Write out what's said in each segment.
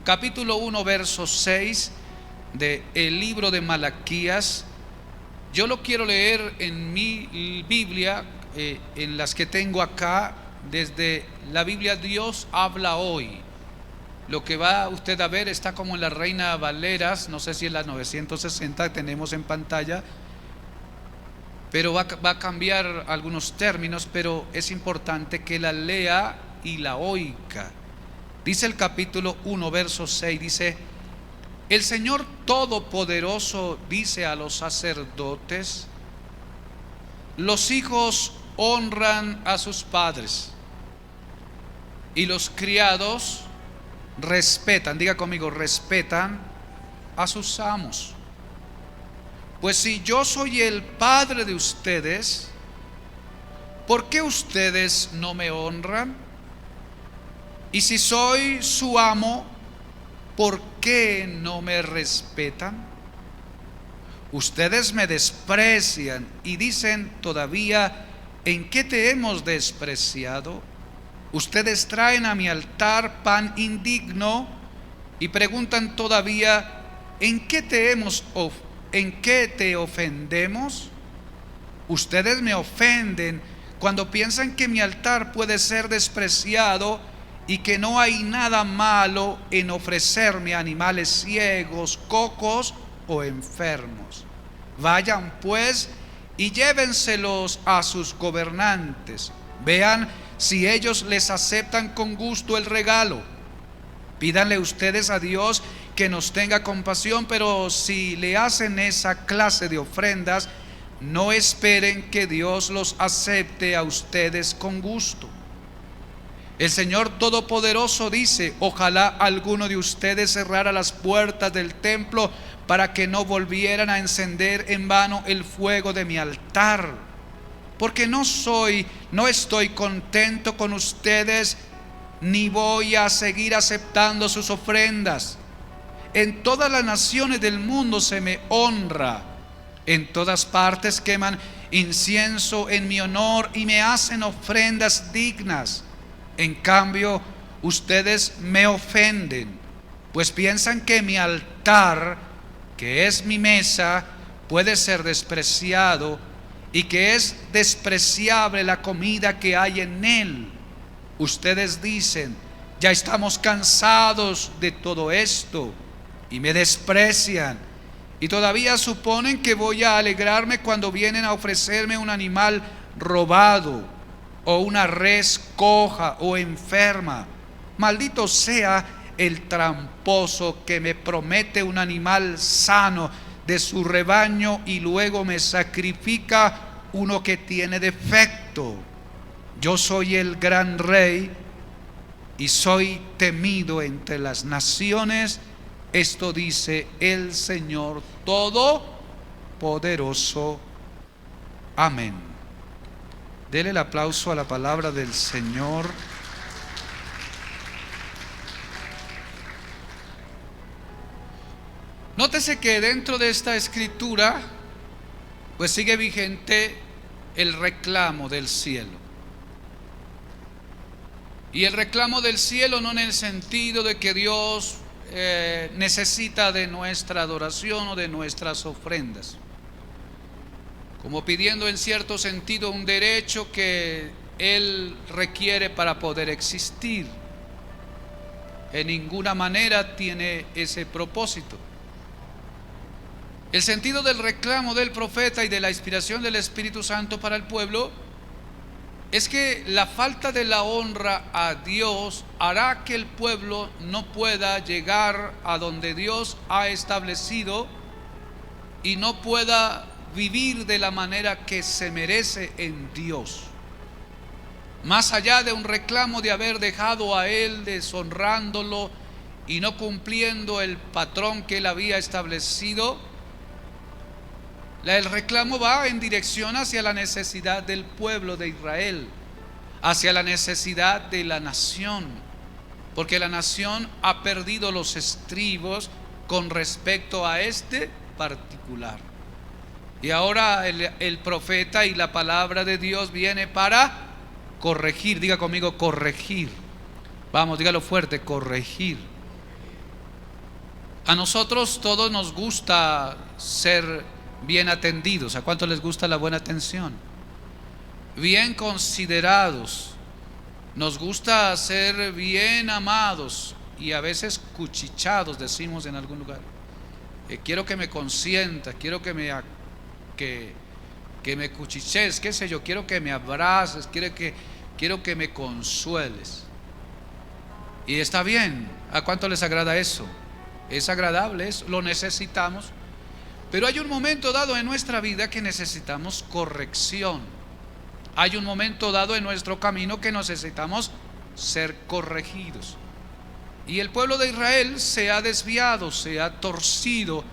capítulo 1, verso 6 del libro de Malaquías. Yo lo quiero leer en mi Biblia, en las que tengo acá, desde la Biblia Dios habla hoy. Lo que va usted a ver está como en la Reina Valeras, no sé si es la 960 que tenemos en pantalla, pero va a cambiar algunos términos, pero es importante que la lea y la oiga. Dice el capítulo 1, verso 6, dice: el Señor Todopoderoso dice a los sacerdotes: los hijos honran a sus padres y los criados respetan, diga conmigo, respetan a sus amos. Pues si yo soy el padre de ustedes, ¿por qué ustedes no me honran? Y si soy su amo, ¿por qué no me respetan? Ustedes me desprecian y dicen todavía: ¿en qué te hemos despreciado? Ustedes traen a mi altar pan indigno y preguntan todavía: ¿en qué te ofendemos? Ustedes me ofenden cuando piensan que mi altar puede ser despreciado y que no hay nada malo en ofrecerme animales ciegos, cojos o enfermos. Vayan pues y llévenselos a sus gobernantes. Vean si ellos les aceptan con gusto el regalo. Pídanle ustedes a Dios que nos tenga compasión, pero si le hacen esa clase de ofrendas, no esperen que Dios los acepte a ustedes con gusto. El Señor Todopoderoso dice: ojalá alguno de ustedes cerrara las puertas del templo para que no volvieran a encender en vano el fuego de mi altar. Porque no estoy contento con ustedes, ni voy a seguir aceptando sus ofrendas. En todas las naciones del mundo se me honra. En todas partes queman incienso en mi honor y me hacen ofrendas dignas. En cambio, ustedes me ofenden, pues piensan que mi altar, que es mi mesa, puede ser despreciado y que es despreciable la comida que hay en él. Ustedes dicen: ya estamos cansados de todo esto, y me desprecian. Y todavía suponen que voy a alegrarme cuando vienen a ofrecerme un animal robado, o una res coja o enferma. Maldito sea el tramposo que me promete un animal sano de su rebaño y luego me sacrifica uno que tiene defecto. Yo soy el gran rey y soy temido entre las naciones. Esto dice el Señor Todopoderoso. Amén. Dele el aplauso a la palabra del Señor. Nótese que dentro de esta escritura pues sigue vigente el reclamo del cielo. Y el reclamo del cielo no en el sentido de que Dios necesita de nuestra adoración o de nuestras ofrendas, como pidiendo en cierto sentido un derecho que Él requiere para poder existir. En ninguna manera tiene ese propósito. El sentido del reclamo del profeta y de la inspiración del Espíritu Santo para el pueblo es que la falta de la honra a Dios hará que el pueblo no pueda llegar a donde Dios ha establecido y no pueda vivir de la manera que se merece en Dios. Más allá de un reclamo de haber dejado a Él deshonrándolo y no cumpliendo el patrón que Él había establecido, el reclamo va en dirección hacia la necesidad del pueblo de Israel, hacia la necesidad de la nación, porque la nación ha perdido los estribos con respecto a este particular. Y ahora el profeta y la palabra de Dios viene para corregir. Diga conmigo, corregir. Vamos, dígalo fuerte, corregir. A nosotros todos nos gusta ser bien atendidos. ¿A cuánto les gusta la buena atención? Bien considerados. Nos gusta ser bien amados y a veces cuchichados, decimos en algún lugar. Quiero que me consientas, quiero que me cuchiches, qué sé yo, quiero que me abraces, quiero que me consueles. Y está bien. ¿A cuánto les agrada eso? Es agradable, lo necesitamos. Pero hay un momento dado en nuestra vida que necesitamos corrección. Hay un momento dado en nuestro camino que necesitamos ser corregidos. Y el pueblo de Israel se ha desviado, se ha torcido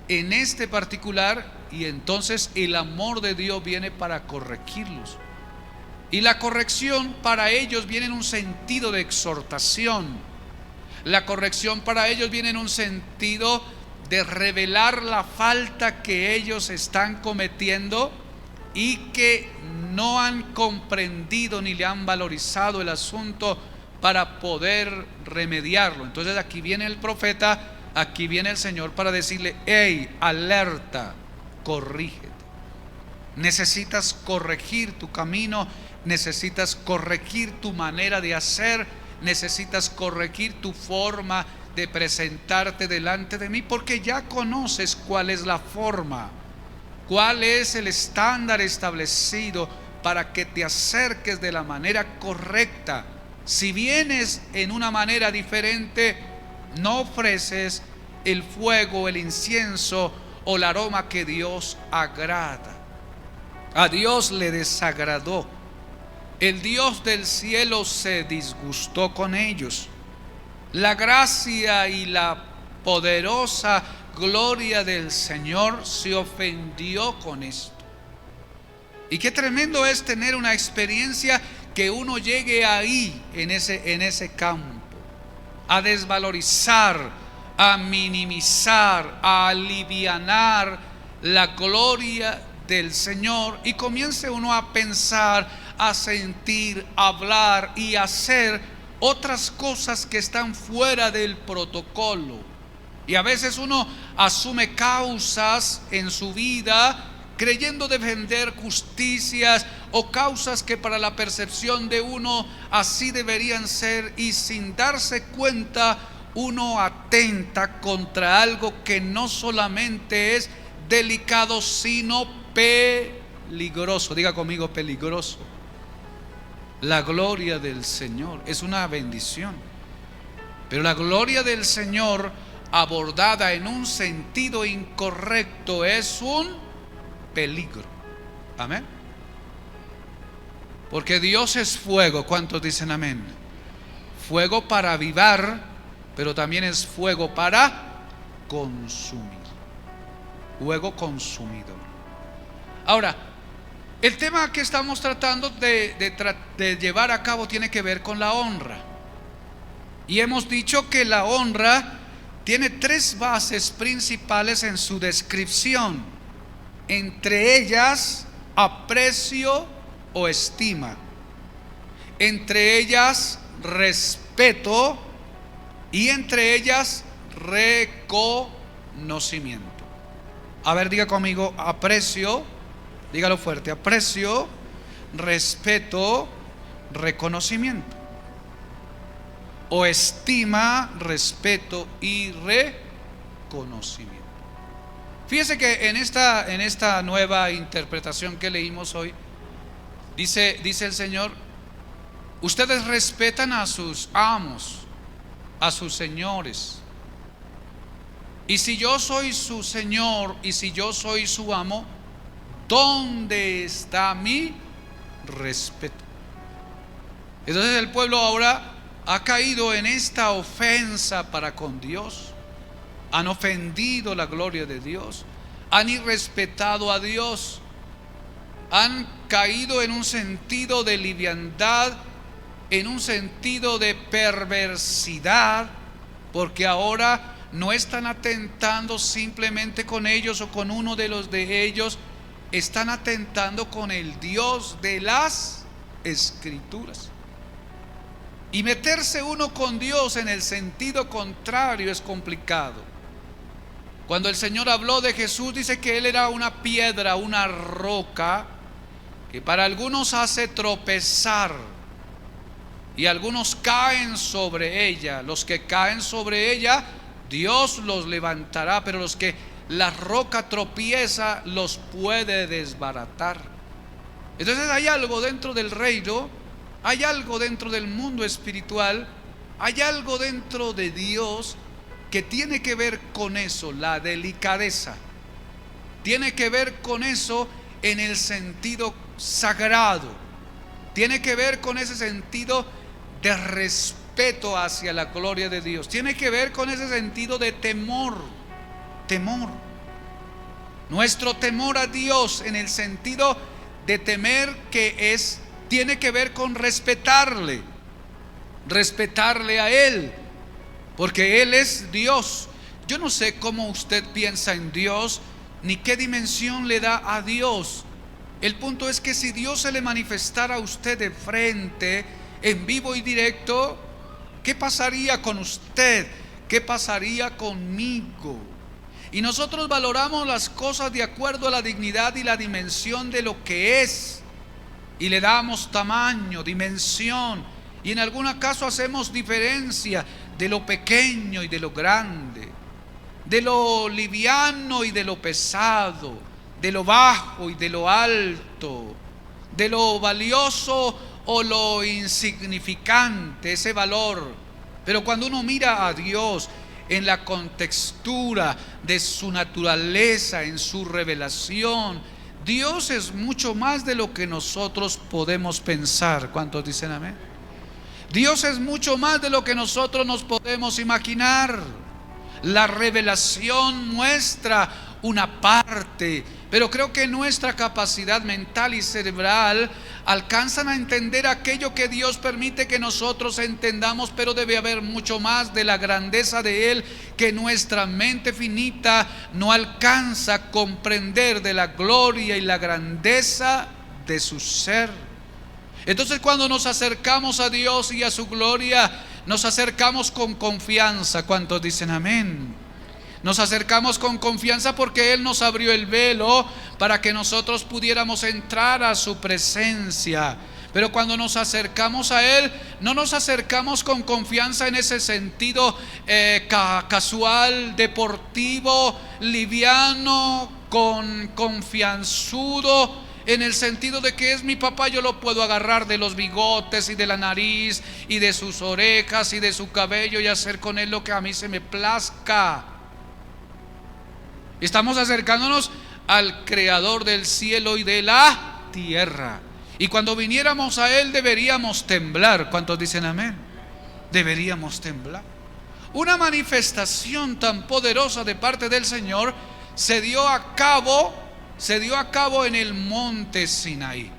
en este particular, y entonces el amor de Dios viene para corregirlos. Y la corrección para ellos viene en un sentido de exhortación. La corrección para ellos viene en un sentido de revelar la falta que ellos están cometiendo y que no han comprendido ni le han valorizado el asunto para poder remediarlo. Entonces aquí viene el profeta, aquí viene el Señor para decirle: hey, alerta, corrígete. Necesitas corregir tu camino, necesitas corregir tu manera de hacer, necesitas corregir tu forma de presentarte delante de mí, porque ya conoces cuál es la forma, cuál es el estándar establecido para que te acerques de la manera correcta. Si vienes en una manera diferente, no ofreces el fuego, el incienso o el aroma que Dios agrada. A Dios le desagradó. El Dios del cielo se disgustó con ellos. La gracia y la poderosa gloria del Señor se ofendió con esto. Y qué tremendo es tener una experiencia que uno llegue ahí, en ese campo, a desvalorizar, a minimizar, a alivianar la gloria del Señor, y comience uno a pensar, a sentir, a hablar y a hacer otras cosas que están fuera del protocolo. Y a veces uno asume causas en su vida creyendo defender justicias o causas que para la percepción de uno así deberían ser, y sin darse cuenta uno atenta contra algo que no solamente es delicado, sino peligroso. Diga conmigo: peligroso. La gloria del Señor es una bendición, pero la gloria del Señor abordada en un sentido incorrecto es un peligro. Amén. Porque Dios es fuego. ¿Cuántos dicen amén? Fuego para avivar, pero también es fuego para consumir. Fuego consumidor. Ahora, el tema que estamos tratando de llevar a cabo tiene que ver con la honra. Y hemos dicho que la honra tiene tres bases principales en su descripción. Entre ellas, aprecio o estima. Entre ellas, respeto. Y entre ellas, reconocimiento. A ver, diga conmigo: aprecio. Dígalo fuerte: aprecio, respeto, reconocimiento. O estima, respeto y reconocimiento. Fíjese que en esta nueva interpretación que leímos hoy, dice el Señor: ustedes respetan a sus amos, a sus señores. Y si yo soy su señor y si yo soy su amo, ¿dónde está mi respeto? Entonces el pueblo ahora ha caído en esta ofensa para con Dios. Han ofendido la gloria de Dios, han irrespetado a Dios, han caído en un sentido de liviandad, en un sentido de perversidad, porque ahora no están atentando simplemente con ellos o con uno de los de ellos, están atentando con el Dios de las Escrituras. Y meterse uno con Dios en el sentido contrario es complicado. Cuando el Señor habló de Jesús, dice que Él era una piedra, una roca, que para algunos hace tropezar, y algunos caen sobre ella. Los que caen sobre ella, Dios los levantará, pero los que la roca tropieza, los puede desbaratar. Entonces hay algo dentro del reino, hay algo dentro del mundo espiritual, hay algo dentro de Dios que tiene que ver con eso, la delicadeza. Tiene que ver con eso en el sentido sagrado. Tiene que ver con ese sentido de respeto hacia la gloria de Dios. Tiene que ver con ese sentido de temor. Temor. Nuestro temor a Dios en el sentido de temer tiene que ver con respetarle a Él, porque Él es Dios. Yo no sé cómo usted piensa en Dios, ni qué dimensión le da a Dios. El punto es que si Dios se le manifestara a usted de frente, en vivo y directo, ¿qué pasaría con usted? ¿Qué pasaría conmigo? Y nosotros valoramos las cosas de acuerdo a la dignidad y la dimensión de lo que es, y le damos tamaño, dimensión, y en algún caso hacemos diferencia de lo pequeño y de lo grande, de lo liviano y de lo pesado, de lo bajo y de lo alto, de lo valioso o lo insignificante, ese valor. Pero cuando uno mira a Dios en la contextura de su naturaleza, en su revelación, Dios es mucho más de lo que nosotros podemos pensar. ¿Cuántos dicen amén? Dios es mucho más de lo que nosotros nos podemos imaginar. La revelación muestra una parte, pero creo que nuestra capacidad mental y cerebral alcanzan a entender aquello que Dios permite que nosotros entendamos, pero debe haber mucho más de la grandeza de Él que nuestra mente finita no alcanza a comprender, de la gloria y la grandeza de su ser. Entonces, cuando nos acercamos a Dios y a su gloria, nos acercamos con confianza. ¿Cuántos dicen amén? Nos acercamos con confianza porque Él nos abrió el velo para que nosotros pudiéramos entrar a su presencia. Pero cuando nos acercamos a Él, no nos acercamos con confianza en ese sentido casual, deportivo, liviano, confianzudo, en el sentido de que es mi papá, yo lo puedo agarrar de los bigotes y de la nariz y de sus orejas y de su cabello y hacer con él lo que a mí se me plazca. Estamos acercándonos al creador del cielo y de la tierra, y cuando viniéramos a Él deberíamos temblar. ¿Cuántos dicen amén? Deberíamos temblar. Una manifestación tan poderosa de parte del Señor se dio a cabo en el monte Sinaí.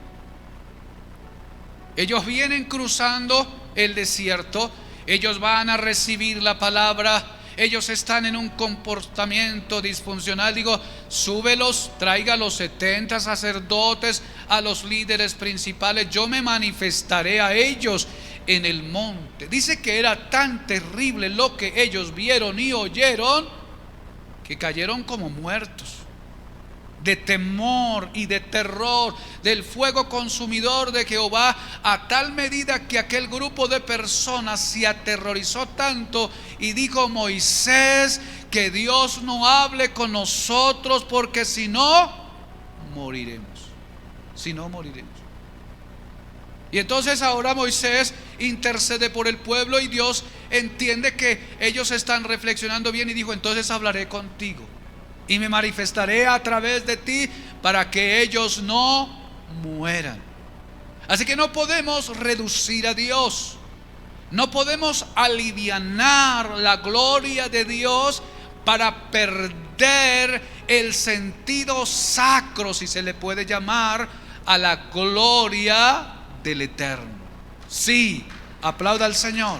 Ellos vienen cruzando el desierto, ellos van a recibir la palabra. Ellos están en un comportamiento disfuncional. Digo, súbelos, traiga a los 70 sacerdotes, a los líderes principales. Yo me manifestaré a ellos en el monte. Dice que era tan terrible lo que ellos vieron y oyeron que cayeron como muertos, de temor y de terror del fuego consumidor de Jehová, a tal medida que aquel grupo de personas se aterrorizó tanto y dijo: Moisés, que Dios no hable con nosotros, porque si no moriremos. Y entonces ahora Moisés intercede por el pueblo, y Dios entiende que ellos están reflexionando bien y dijo: entonces hablaré contigo y me manifestaré a través de ti para que ellos no mueran. Así que no podemos reducir a Dios, no podemos alivianar la gloria de Dios para perder el sentido sacro, si se le puede llamar, a la gloria del Eterno. Sí, aplauda al Señor.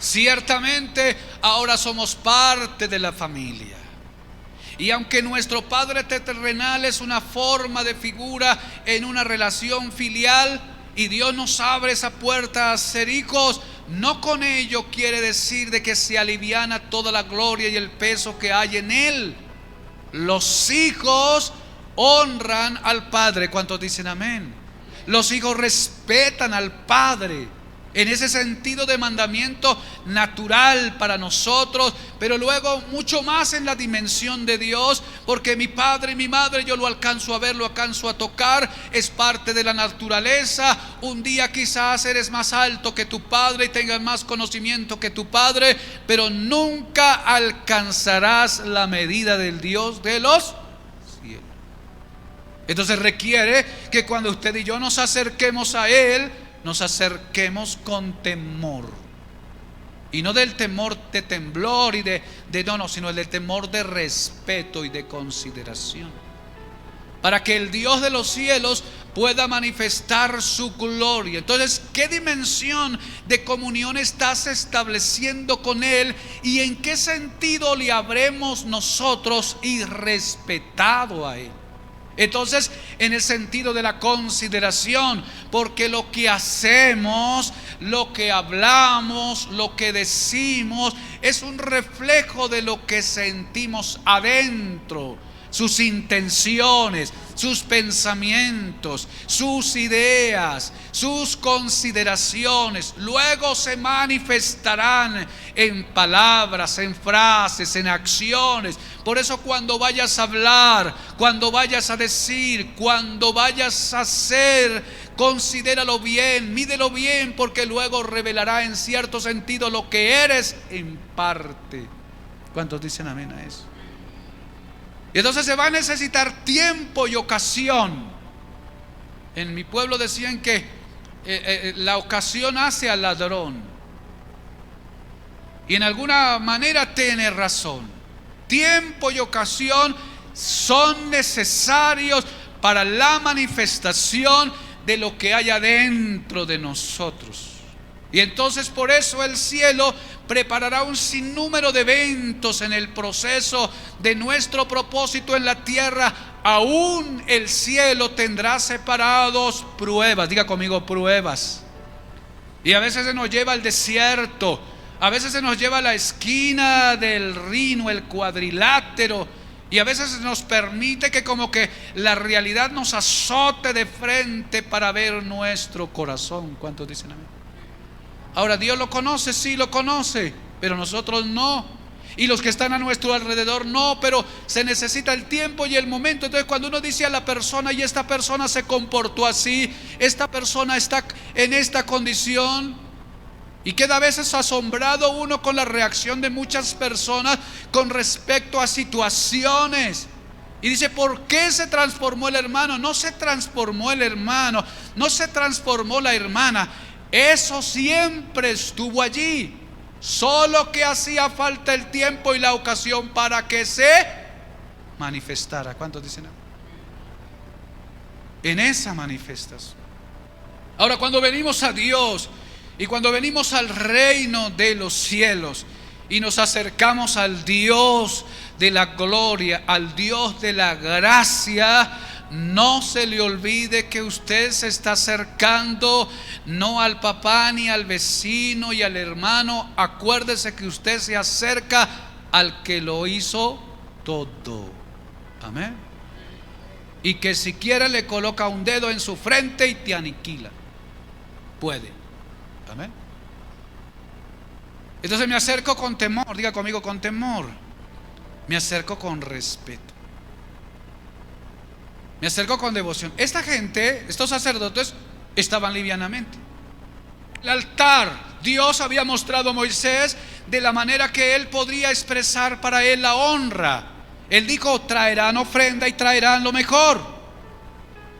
Ciertamente ahora somos parte de la familia, y aunque nuestro Padre terrenal es una forma de figura en una relación filial, y Dios nos abre esa puerta a ser hijos, no con ello quiere decir de que se aliviana toda la gloria y el peso que hay en él. Los hijos honran al Padre. ¿Cuántos dicen amén? Los hijos respetan al Padre. En ese sentido de mandamiento natural para nosotros, pero luego mucho más en la dimensión de Dios, porque mi padre y mi madre yo lo alcanzo a ver, lo alcanzo a tocar, es parte de la naturaleza. Un día quizás eres más alto que tu padre y tengas más conocimiento que tu padre, pero nunca alcanzarás la medida del Dios de los cielos. Entonces requiere que cuando usted y yo nos acerquemos a Él, nos acerquemos con temor. Y no del temor de temblor y no, sino el del temor de respeto y de consideración. Para que el Dios de los cielos pueda manifestar su gloria. Entonces, ¿qué dimensión de comunión estás estableciendo con Él? ¿Y en qué sentido le habremos nosotros irrespetado a Él? Entonces, en el sentido de la consideración, porque lo que hacemos, lo que hablamos, lo que decimos, es un reflejo de lo que sentimos adentro. Sus intenciones, sus pensamientos, sus ideas, sus consideraciones, luego se manifestarán en palabras, en frases, en acciones. Por eso cuando vayas a hablar, cuando vayas a decir, cuando vayas a hacer, considéralo bien, mídelo bien, porque luego revelará en cierto sentido lo que eres en parte. ¿Cuántos dicen amén a eso? Y entonces se va a necesitar tiempo y ocasión. En mi pueblo decían que la ocasión hace al ladrón. Y en alguna manera tiene razón. Tiempo y ocasión son necesarios para la manifestación de lo que hay adentro de nosotros. Y entonces por eso el cielo preparará un sinnúmero de eventos en el proceso de nuestro propósito en la tierra. Aún el cielo tendrá separados pruebas. Diga conmigo, pruebas. Y a veces se nos lleva al desierto, a veces se nos lleva a la esquina del Rino, el cuadrilátero, y a veces nos permite que como que la realidad nos azote de frente para ver nuestro corazón. ¿Cuántos dicen amén? Ahora, Dios lo conoce, sí lo conoce, pero nosotros no. Y los que están a nuestro alrededor no, pero se necesita el tiempo y el momento. Entonces cuando uno dice a la persona, y esta persona se comportó así, esta persona está en esta condición, y queda a veces asombrado uno con la reacción de muchas personas con respecto a situaciones. Y dice, ¿por qué se transformó el hermano? No se transformó el hermano, no se transformó la hermana. Eso siempre estuvo allí, solo que hacía falta el tiempo y la ocasión para que se manifestara. ¿Cuántos dicen? En esa manifestación. Ahora, cuando venimos a Dios y cuando venimos al reino de los cielos y nos acercamos al Dios de la gloria, al Dios de la gracia, no se le olvide que usted se está acercando no al papá ni al vecino y al hermano. Acuérdese que usted se acerca al que lo hizo todo. Amén. Y que siquiera le coloca un dedo en su frente y te aniquila. Puede. Amén. Entonces me acerco con temor. Diga conmigo, con temor. Me acerco con respeto. Me acerco con devoción. Esta gente, estos sacerdotes, estaban livianamente. El altar, Dios había mostrado a Moisés de la manera que él podría expresar para él la honra. Él dijo, traerán ofrenda y traerán lo mejor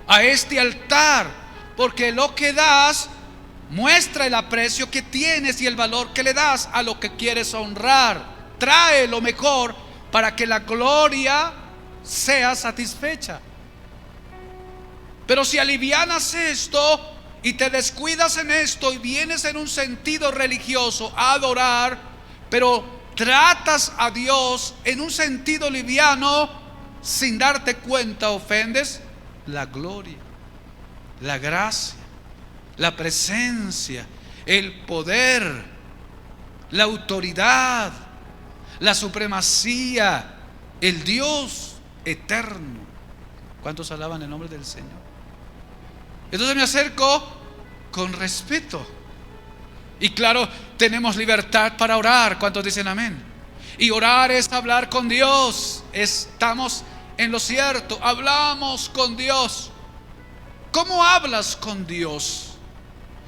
a este altar, porque lo que das muestra el aprecio que tienes y el valor que le das a lo que quieres honrar. Trae lo mejor para que la gloria sea satisfecha. Pero si alivianas esto y te descuidas en esto y vienes en un sentido religioso a adorar, pero tratas a Dios en un sentido liviano, sin darte cuenta ofendes la gloria, la gracia, la presencia, el poder, la autoridad, la supremacía, el Dios eterno. ¿Cuántos alaban el nombre del Señor? Entonces me acerco con respeto. Y claro, tenemos libertad para orar. ¿Cuántos dicen amén? Y orar es hablar con Dios. Estamos en lo cierto, hablamos con Dios. ¿Cómo hablas con Dios?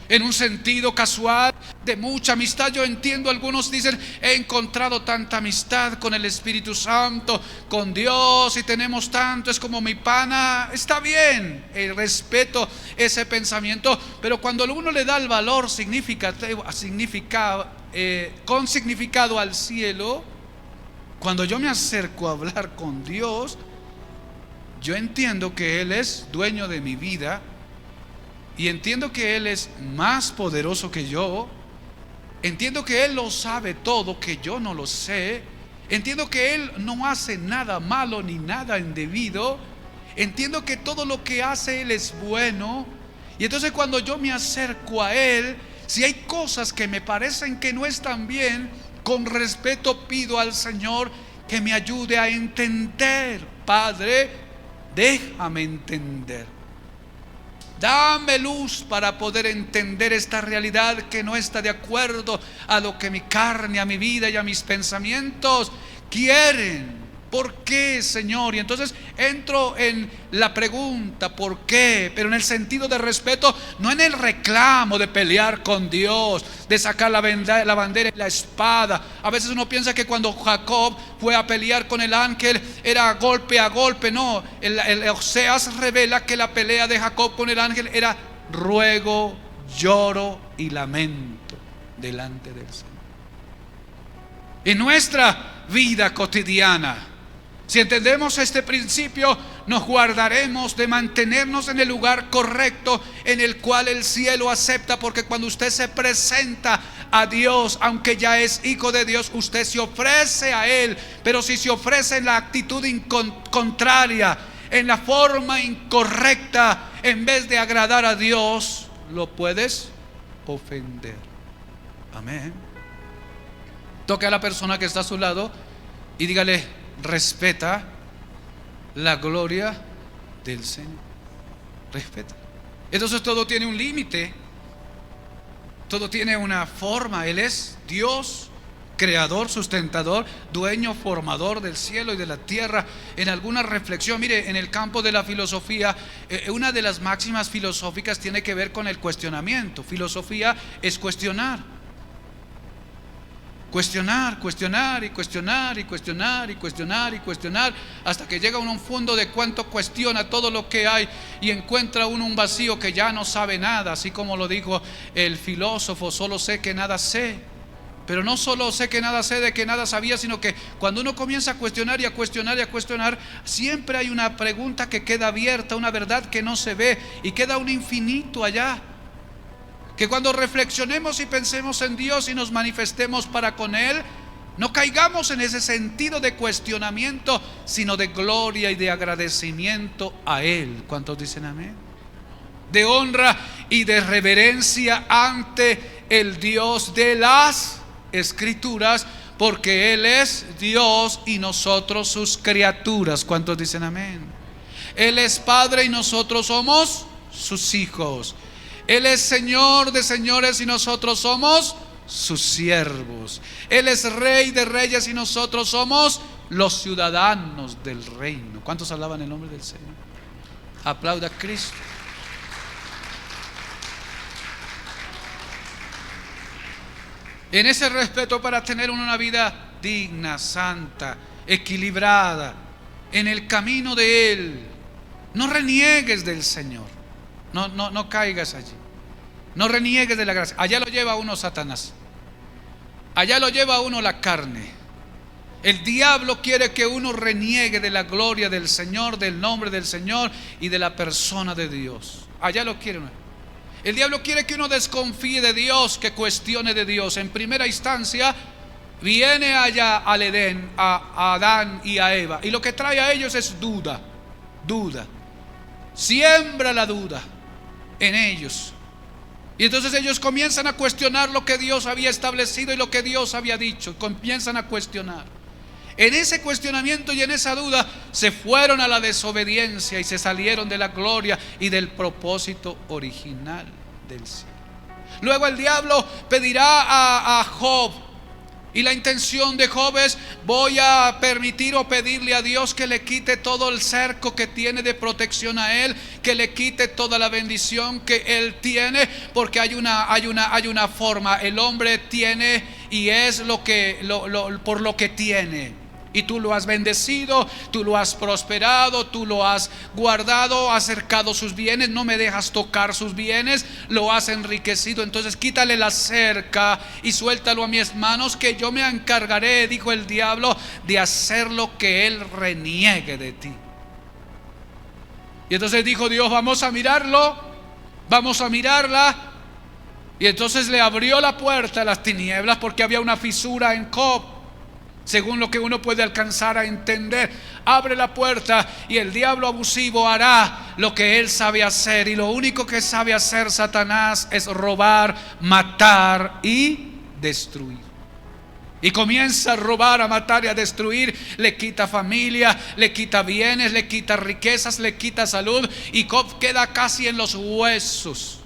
En un sentido casual, de mucha amistad. Yo entiendo, algunos dicen, he encontrado tanta amistad con el Espíritu Santo, con Dios, y tenemos tanto, es como mi pana. Está bien, respeto ese pensamiento, pero cuando uno le da el valor con significado al cielo, cuando yo me acerco a hablar con Dios, yo entiendo que Él es dueño de mi vida. Y entiendo que Él es más poderoso que yo. Entiendo que Él lo sabe todo, que yo no lo sé. Entiendo que Él no hace nada malo ni nada indebido. Entiendo que todo lo que hace Él es bueno. Y entonces cuando yo me acerco a Él, si hay cosas que me parecen que no están bien, con respeto pido al Señor que me ayude a entender. Padre, déjame entender. Dame luz para poder entender esta realidad que no está de acuerdo a lo que mi carne, a mi vida y a mis pensamientos quieren. ¿Por qué, Señor? Y entonces entro en la pregunta, ¿por qué? Pero en el sentido de respeto, no en el reclamo de pelear con Dios, de sacar la bandera y la espada. A veces uno piensa que cuando Jacob fue a pelear con el ángel era golpe a golpe. No, el Oseas revela que la pelea de Jacob con el ángel era ruego, lloro y lamento delante del Señor. En nuestra vida cotidiana, si entendemos este principio, nos guardaremos de mantenernos en el lugar correcto en el cual el cielo acepta. Porque cuando usted se presenta a Dios, aunque ya es hijo de Dios, usted se ofrece a Él. Pero si se ofrece en la actitud contraria, en la forma incorrecta, en vez de agradar a Dios, lo puedes ofender. Amén. Toque a la persona que está a su lado y dígale: respeta la gloria del Señor. Respeta. Entonces todo tiene un límite, todo tiene una forma. Él es Dios, creador, sustentador, dueño, formador del cielo y de la tierra. En alguna reflexión, mire, en el campo de la filosofía, una de las máximas filosóficas tiene que ver con el cuestionamiento. Filosofía es cuestionar. Cuestionar hasta que llega uno a un fondo de cuánto cuestiona todo lo que hay y encuentra uno un vacío que ya no sabe nada. Así como lo dijo el filósofo: solo sé que nada sé. Pero no solo sé que nada sé de que nada sabía, sino que cuando uno comienza a cuestionar y a cuestionar, siempre hay una pregunta que queda abierta, una verdad que no se ve, y queda un infinito allá. Que cuando reflexionemos y pensemos en Dios y nos manifestemos para con Él, no caigamos en ese sentido de cuestionamiento, sino de gloria y de agradecimiento a Él. ¿Cuántos dicen amén? De honra y de reverencia ante el Dios de las Escrituras, porque Él es Dios y nosotros sus criaturas. ¿Cuántos dicen amén? Él es Padre y nosotros somos sus hijos. Él es Señor de señores y nosotros somos sus siervos. Él es Rey de reyes y nosotros somos los ciudadanos del reino. ¿Cuántos alaban el nombre del Señor? Aplauda a Cristo. En ese respeto, para tener una vida digna, santa, equilibrada, en el camino de Él, no reniegues del Señor. No caigas allí. No reniegues de la gracia. Allá lo lleva a uno Satanás. Allá lo lleva a uno la carne. El diablo quiere que uno reniegue de la gloria del Señor, del nombre del Señor y de la persona de Dios. Allá lo quiere uno. El diablo quiere que uno desconfíe de Dios, que cuestione de Dios. En primera instancia, viene allá al Edén, a Adán y a Eva, y lo que trae a ellos es duda. Siembra la duda en ellos. Y entonces ellos comienzan a cuestionar lo que Dios había establecido y lo que Dios había dicho. Comienzan a cuestionar. En ese cuestionamiento y en esa duda se fueron a la desobediencia y se salieron de la gloria y del propósito original del cielo. Luego el diablo pedirá a Job, y la intención de Job es: voy a permitir o pedirle a Dios que le quite todo el cerco que tiene de protección a él, que le quite toda la bendición que él tiene, porque hay una forma. El hombre tiene y es por lo que tiene. Y tú lo has bendecido, tú lo has prosperado, tú lo has guardado, has cercado sus bienes, no me dejas tocar sus bienes, lo has enriquecido. Entonces quítale la cerca y suéltalo a mis manos, que yo me encargaré, dijo el diablo, de hacer lo que él reniegue de ti. Y entonces dijo Dios: vamos a mirarlo, vamos a mirarla. Y entonces le abrió la puerta a las tinieblas, porque había una fisura en Job, según lo que uno puede alcanzar a entender. Abre la puerta y el diablo abusivo hará lo que él sabe hacer. Y lo único que sabe hacer Satanás es robar, matar y destruir. Y comienza a robar, a matar y a destruir. Le quita familia, le quita bienes, le quita riquezas, le quita salud. Y Job queda casi en los huesos,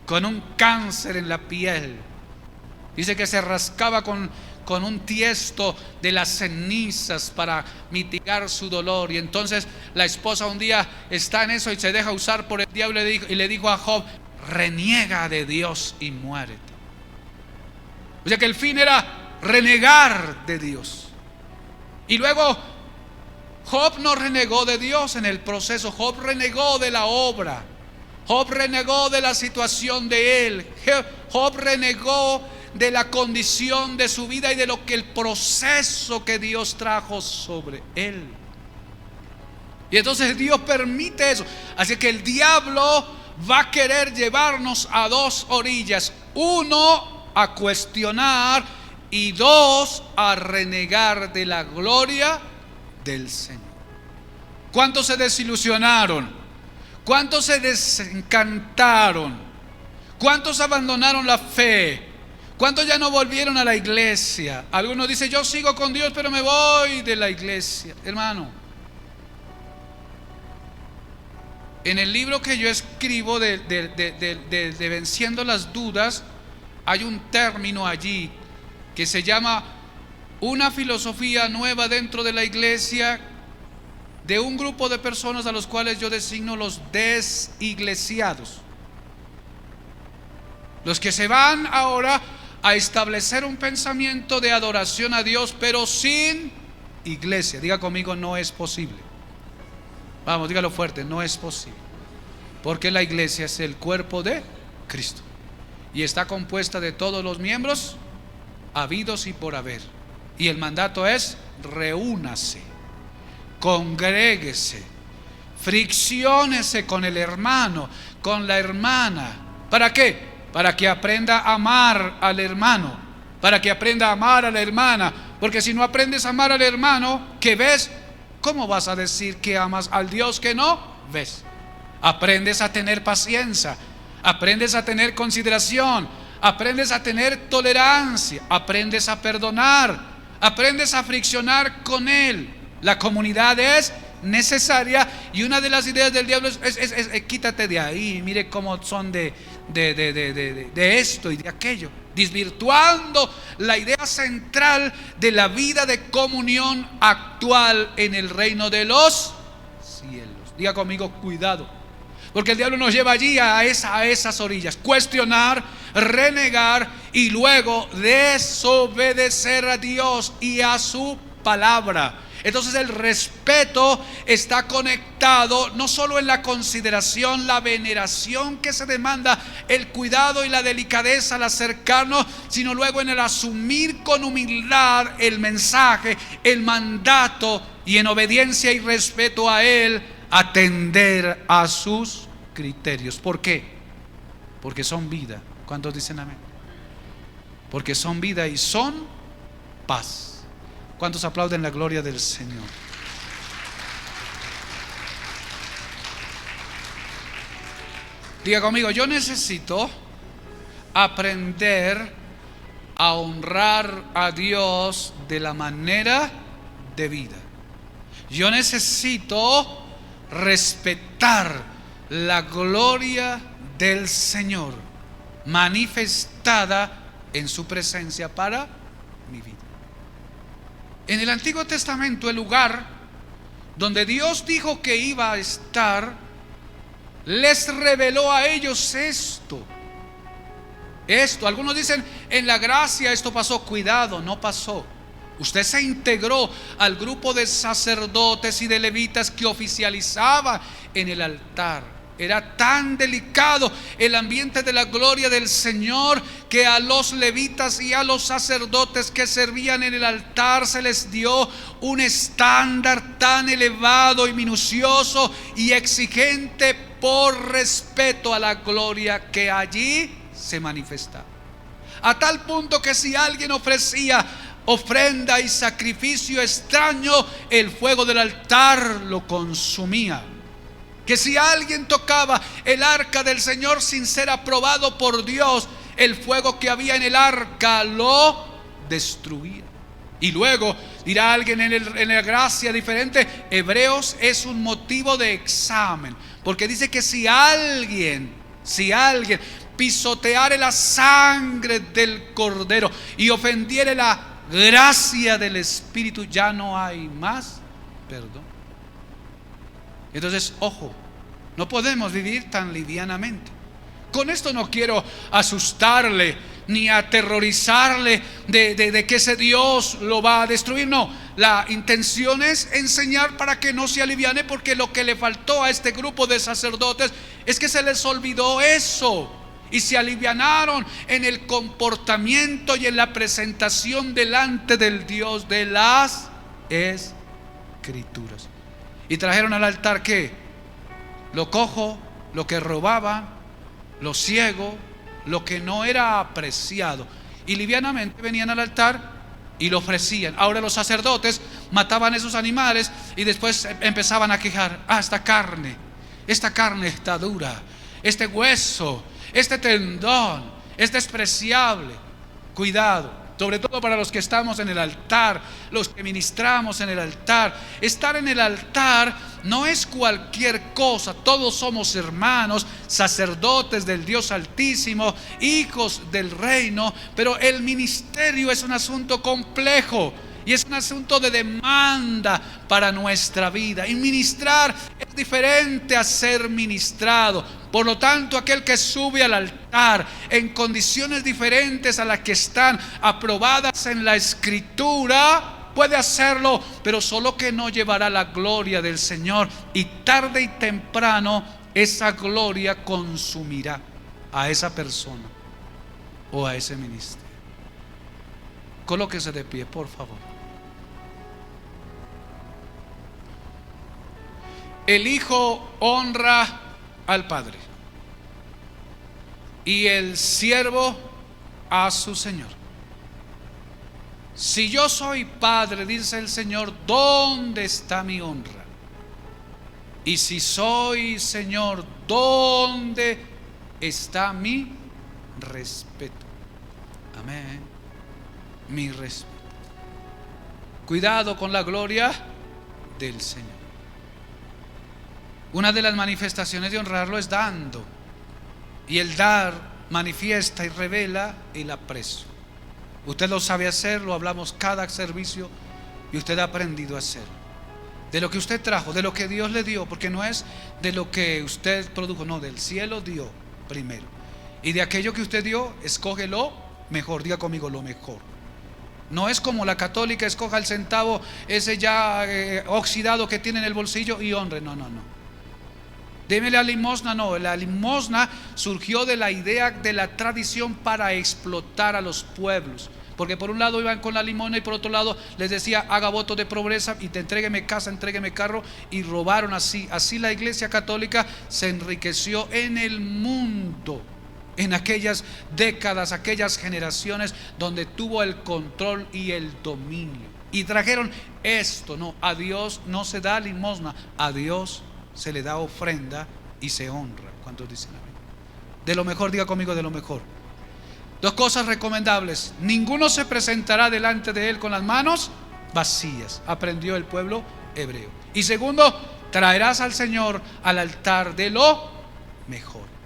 con un cáncer en la piel. Dice que se rascaba con un tiesto de las cenizas para mitigar su dolor. Y entonces la esposa un día está en eso y se deja usar por el diablo y le dijo a Job: reniega de Dios y muérete. O sea que el fin era renegar de Dios. Y luego Job no renegó de Dios en el proceso. Job renegó de la obra. Job renegó de la situación de él. Job renegó de la condición de su vida y de lo que el proceso que Dios trajo sobre él. Y entonces Dios permite eso. Así que el diablo va a querer llevarnos a dos orillas: uno, a cuestionar, y dos, a renegar de la gloria del Señor. ¿Cuántos se desilusionaron? ¿Cuántos se desencantaron? ¿Cuántos abandonaron la fe? ¿Cuántos ya no volvieron a la iglesia? Algunos dicen: yo sigo con Dios, pero me voy de la iglesia. Hermano, en el libro que yo escribo de Venciendo las Dudas, hay un término allí que se llama una filosofía nueva dentro de la iglesia, de un grupo de personas a los cuales yo designo los desiglesiados. Los que se van ahora a establecer un pensamiento de adoración a Dios, pero sin iglesia. Diga conmigo: no es posible. Vamos, dígalo fuerte: no es posible. Porque la iglesia es el cuerpo de Cristo y está compuesta de todos los miembros habidos y por haber. Y el mandato es: reúnase, congréguese, fricciónese con el hermano, con la hermana. ¿Para qué? Para que aprenda a amar al hermano, para que aprenda a amar a la hermana. Porque si no aprendes a amar al hermano que ves, ¿cómo vas a decir que amas al Dios que no ves? Aprendes a tener paciencia, aprendes a tener consideración, aprendes a tener tolerancia, aprendes a perdonar, aprendes a friccionar con él. La comunidad es necesaria, y una de las ideas del diablo es quítate de ahí, mire cómo son de esto y de aquello, desvirtuando la idea central de la vida de comunión actual en el reino de los cielos. Diga conmigo: cuidado, porque el diablo nos lleva allí a esas orillas: cuestionar, renegar y luego desobedecer a Dios y a su palabra. Entonces el respeto está conectado no solo en la consideración, la veneración que se demanda, el cuidado y la delicadeza al acercarnos, sino luego en el asumir con humildad el mensaje, el mandato, y en obediencia y respeto a él, atender a sus criterios. ¿Por qué? Porque son vida. ¿Cuántos dicen amén? Porque son vida y son paz. ¿Cuántos aplauden la gloria del Señor? Diga conmigo, yo necesito aprender a honrar a Dios de la manera debida. Yo necesito respetar la gloria del Señor manifestada en su presencia para mi vida. En el Antiguo Testamento, el lugar donde Dios dijo que iba a estar, les reveló a ellos esto. Algunos dicen, en la gracia esto pasó. Cuidado, no pasó. Usted se integró al grupo de sacerdotes y de levitas que oficializaba en el altar. Era tan delicado el ambiente de la gloria del Señor que a los levitas y a los sacerdotes que servían en el altar se les dio un estándar tan elevado y minucioso y exigente por respeto a la gloria que allí se manifestaba. A tal punto que si alguien ofrecía ofrenda y sacrificio extraño, el fuego del altar lo consumía. Que si alguien tocaba el arca del Señor sin ser aprobado por Dios, el fuego que había en el arca lo destruía. Y luego dirá alguien en la gracia diferente, Hebreos es un motivo de examen, porque dice que si alguien pisoteare la sangre del Cordero y ofendiere la gracia del Espíritu, ya no hay más perdón. Entonces, ojo, no podemos vivir tan livianamente. Con esto no quiero asustarle ni aterrorizarle de que ese Dios lo va a destruir. No, la intención es enseñar para que no se aliviane, porque lo que le faltó a este grupo de sacerdotes es que se les olvidó eso y se alivianaron en el comportamiento y en la presentación delante del Dios de las Escrituras. Y trajeron al altar ¿qué? Lo cojo, lo que robaba, lo ciego, lo que no era apreciado. Y livianamente venían al altar y lo ofrecían. Ahora los sacerdotes mataban esos animales y después empezaban a quejar: esta carne está dura, este hueso, este tendón es despreciable. Cuidado, sobre todo para los que estamos en el altar, los que ministramos en el altar. Estar en el altar no es cualquier cosa. Todos somos hermanos, sacerdotes del Dios Altísimo, hijos del reino, pero el ministerio es un asunto complejo y es un asunto de demanda para nuestra vida. Y ministrar es diferente a ser ministrado. Por lo tanto, aquel que sube al altar en condiciones diferentes a las que están aprobadas en la Escritura puede hacerlo, pero solo que no llevará la gloria del Señor, y tarde y temprano esa gloria consumirá a esa persona o a ese ministerio. Colóquese de pie, por favor. El Hijo honra al Padre y el siervo a su Señor. Si yo soy Padre, dice el Señor, ¿dónde está mi honra? Y si soy Señor, ¿dónde está mi respeto? Amén. Mi respeto. Cuidado con la gloria del Señor. Una de las manifestaciones de honrarlo es dando. Y el dar manifiesta y revela el aprecio. Usted lo sabe hacer, lo hablamos cada servicio y usted ha aprendido a hacerlo. De lo que usted trajo, de lo que Dios le dio, porque no es de lo que usted produjo, no, del cielo dio primero. Y de aquello que usted dio, escoge lo mejor. Diga conmigo, lo mejor. No es como la católica, escoja el centavo ese ya oxidado que tiene en el bolsillo y honre. No. Démele la limosna. No, la limosna surgió de la idea de la tradición para explotar a los pueblos. Porque por un lado iban con la limosna y por otro lado les decía: haga voto de pobreza y te entrégueme casa, entrégueme carro. Y robaron así. Así la Iglesia Católica se enriqueció en el mundo, en aquellas décadas, aquellas generaciones donde tuvo el control y el dominio. Y trajeron esto: no, a Dios no se da limosna, a Dios se le da ofrenda y se honra. ¿Cuántos dicen amén? De lo mejor, diga conmigo, de lo mejor. Dos cosas recomendables: ninguno se presentará delante de él con las manos vacías, aprendió el pueblo hebreo. Y segundo, traerás al Señor al altar de lo mejor.